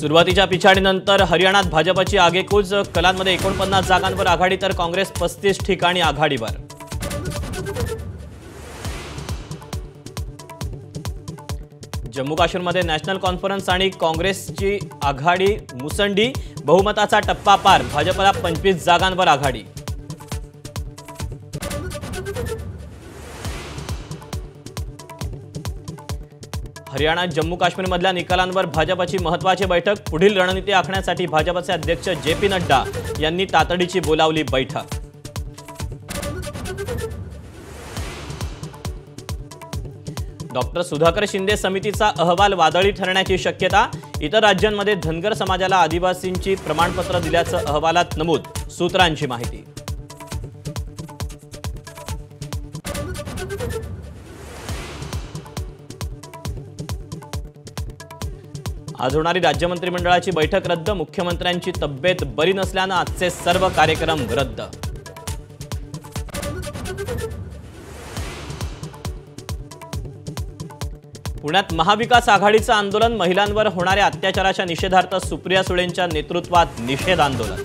सुरुवातीच्या पिछाडीनंतर हरियाणात भाजपची आगेकूच, कलांमध्ये 49 जागांवर आघाडी तर काँग्रेस 35 ठिकाणी आघाडीवर। जम्मू काश्मीरमध्ये नॅशनल कॉन्फरन्स आणि काँग्रेसची आघाडी मुसंडी, बहुमताचा टप्पा पार, भाजपला 25 जागांवर आघाडी। हरियाणा जम्मू काश्मीरमधल्या निकालांवर भाजपची महत्त्वाची बैठक, पुढील रणनीती आखण्यासाठी भाजपचे अध्यक्ष जे.पी. नड्डा यांनी तातडीची बोलावली बैठक। डॉक्टर सुधाकर शिंदे समितीचा अहवाल वादळी ठरण्याची शक्यता, इतर राज्यांमध्ये धनगर समाजाला आदिवासींची प्रमाणपत्र दिल्याचं अहवालात नमूद, सूत्रांची माहिती। आज होणारी राज्य मंत्रिमंडळाची बैठक रद्द, मुख्यमंत्र्यांची तब्येत बरी नसल्याने आजचे सर्व कार्यक्रम रद्द। पुण्यात महाविकास आघाडीचं आंदोलन, महिलांवर होणाऱ्या अत्याचाराच्या निषेधार्थ सुप्रिया सुळेंच्या नेतृत्वात निषेध आंदोलन।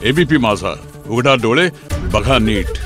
एबीपी माझा, उघडा डोळे बघा नीट।